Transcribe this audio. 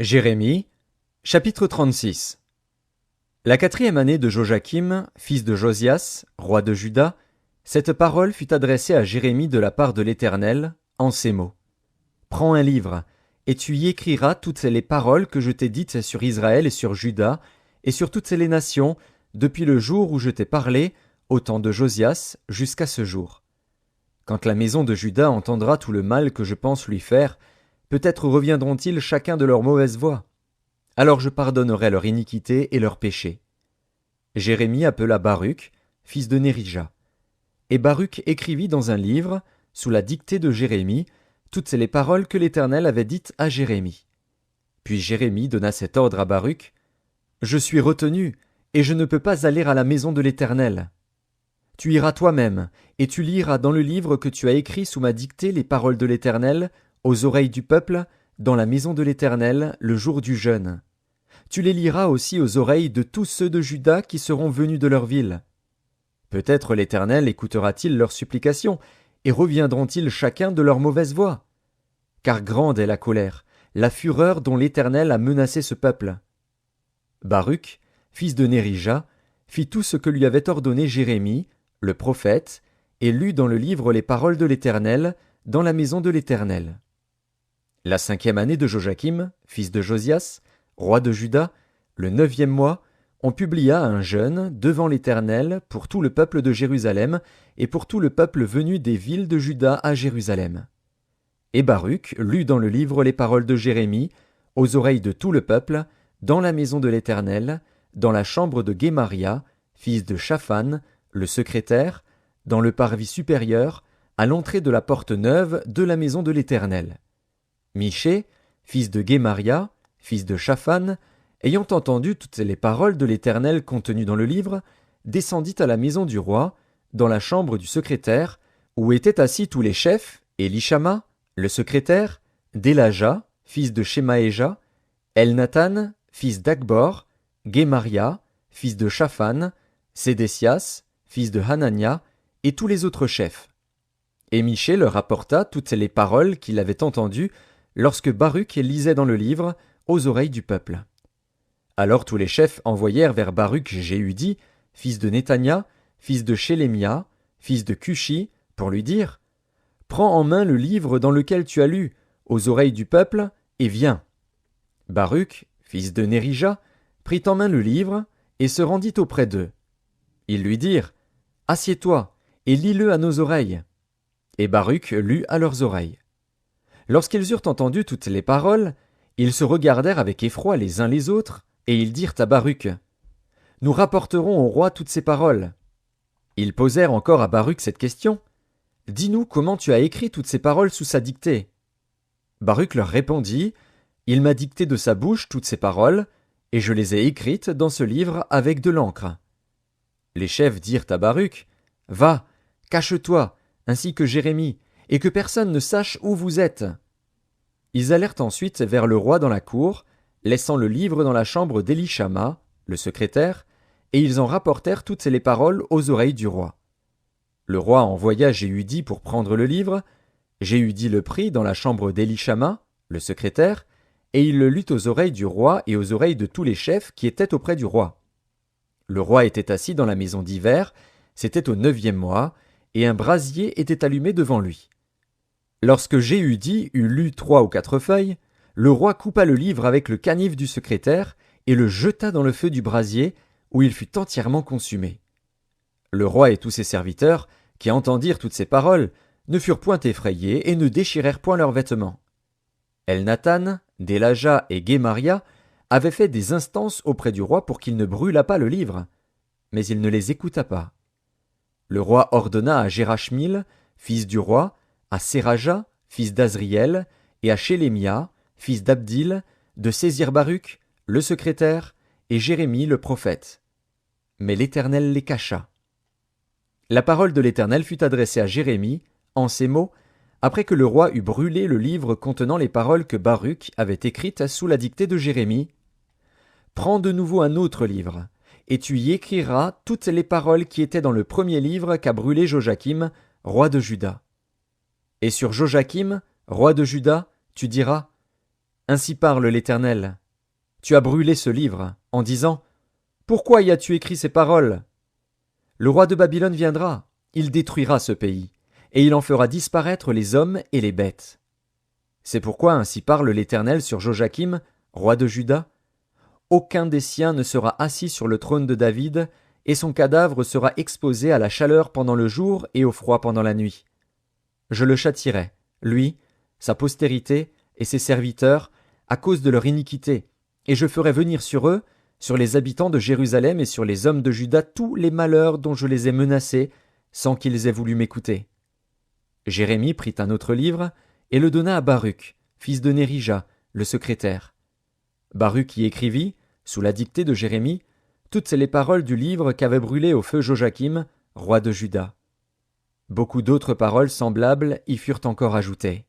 Jérémie, chapitre 36. La 4e année de Joachim, fils de Josias, roi de Juda, cette parole fut adressée à Jérémie de la part de l'Éternel, en ces mots. Prends un livre, et tu y écriras toutes les paroles que je t'ai dites sur Israël et sur Juda, et sur toutes les nations, depuis le jour où je t'ai parlé, au temps de Josias, jusqu'à ce jour. Quand la maison de Juda entendra tout le mal que je pense lui faire, peut-être reviendront-ils chacun de leur mauvaise voie. Alors je pardonnerai leur iniquité et leur péché. Jérémie appela Baruch, fils de Nérija. Et Baruch écrivit dans un livre, sous la dictée de Jérémie, toutes les paroles que l'Éternel avait dites à Jérémie. Puis Jérémie donna cet ordre à Baruch. Je suis retenu, et je ne peux pas aller à la maison de l'Éternel. Tu iras toi-même, et tu liras dans le livre que tu as écrit sous ma dictée les paroles de l'Éternel, aux oreilles du peuple, dans la maison de l'Éternel, le jour du jeûne. Tu les liras aussi aux oreilles de tous ceux de Juda qui seront venus de leur ville. Peut-être l'Éternel écoutera-t-il leurs supplications, et reviendront-ils chacun de leur mauvaise voie. Car grande est la colère, la fureur dont l'Éternel a menacé ce peuple. Baruch, fils de Nérija, fit tout ce que lui avait ordonné Jérémie, le prophète, et lut dans le livre les paroles de l'Éternel, dans la maison de l'Éternel. La 5e année de Joachim, fils de Josias, roi de Juda, le 9e mois, on publia un jeûne devant l'Éternel pour tout le peuple de Jérusalem et pour tout le peuple venu des villes de Juda à Jérusalem. Et Baruch lut dans le livre les paroles de Jérémie, aux oreilles de tout le peuple, dans la maison de l'Éternel, dans la chambre de Guémaria, fils de Shaphan, le secrétaire, dans le parvis supérieur, à l'entrée de la porte neuve de la maison de l'Éternel. Michée, fils de Guémaria, fils de Shaphan, ayant entendu toutes les paroles de l'Éternel contenues dans le livre, descendit à la maison du roi, dans la chambre du secrétaire, où étaient assis tous les chefs, Élishama, le secrétaire, Délaja, fils de Shemaéja, Elnathan, fils d'Akbor, Guémaria, fils de Shaphan, Sédécias, fils de Hanania, et tous les autres chefs. Et Michée leur apporta toutes les paroles qu'il avait entendues lorsque Baruch lisait dans le livre aux oreilles du peuple. Alors tous les chefs envoyèrent vers Baruch Jéhudi, fils de Néthania, fils de Shélémia, fils de Cushi, pour lui dire « Prends en main le livre dans lequel tu as lu, aux oreilles du peuple, et viens. » Baruch, fils de Nérija, prit en main le livre et se rendit auprès d'eux. Ils lui dirent « Assieds-toi et lis-le à nos oreilles. » Et Baruch lut à leurs oreilles. Lorsqu'ils eurent entendu toutes les paroles, ils se regardèrent avec effroi les uns les autres, et ils dirent à Baruch « Nous rapporterons au roi toutes ces paroles. » Ils posèrent encore à Baruch cette question « Dis-nous comment tu as écrit toutes ces paroles sous sa dictée. » Baruch leur répondit « Il m'a dicté de sa bouche toutes ces paroles, et je les ai écrites dans ce livre avec de l'encre. » Les chefs dirent à Baruch « Va, cache-toi, ainsi que Jérémie, et que personne ne sache où vous êtes. » Ils allèrent ensuite vers le roi dans la cour, laissant le livre dans la chambre d'Élishama, le secrétaire, et ils en rapportèrent toutes les paroles aux oreilles du roi. Le roi envoya Jéhudi pour prendre le livre. Jéhudi le prit dans la chambre d'Élishama, le secrétaire, et il le lut aux oreilles du roi et aux oreilles de tous les chefs qui étaient auprès du roi. Le roi était assis dans la maison d'hiver, c'était au 9e mois, et un brasier était allumé devant lui. Lorsque Jéhudi eut lu 3 ou 4 feuilles, le roi coupa le livre avec le canif du secrétaire et le jeta dans le feu du brasier, où il fut entièrement consumé. Le roi et tous ses serviteurs, qui entendirent toutes ces paroles, ne furent point effrayés et ne déchirèrent point leurs vêtements. Elnathan, Délaja et Guémaria avaient fait des instances auprès du roi pour qu'il ne brûlât pas le livre, mais il ne les écouta pas. Le roi ordonna à Jérachmil, fils du roi, à Séraja, fils d'Azriel, et à Shélémia, fils d'Abdil, de saisir Baruch, le secrétaire, et Jérémie le prophète. Mais l'Éternel les cacha. La parole de l'Éternel fut adressée à Jérémie, en ces mots, après que le roi eut brûlé le livre contenant les paroles que Baruch avait écrites sous la dictée de Jérémie. Prends de nouveau un autre livre, et tu y écriras toutes les paroles qui étaient dans le premier livre qu'a brûlé Joachim, roi de Juda. Et sur Joachim, roi de Juda, tu diras Ainsi parle l'Éternel. Tu as brûlé ce livre, en disant, pourquoi y as-tu écrit ces paroles? Le roi de Babylone viendra, il détruira ce pays, et il en fera disparaître les hommes et les bêtes. C'est pourquoi ainsi parle l'Éternel sur Joachim, roi de Juda. Aucun des siens ne sera assis sur le trône de David, et son cadavre sera exposé à la chaleur pendant le jour et au froid pendant la nuit. Je le châtierai, lui, sa postérité et ses serviteurs, à cause de leur iniquité, et je ferai venir sur eux, sur les habitants de Jérusalem et sur les hommes de Juda, tous les malheurs dont je les ai menacés, sans qu'ils aient voulu m'écouter. Jérémie prit un autre livre, et le donna à Baruch, fils de Nérija, le secrétaire. Baruch y écrivit, sous la dictée de Jérémie, toutes les paroles du livre qu'avait brûlé au feu Joachim, roi de Juda. Beaucoup d'autres paroles semblables y furent encore ajoutées.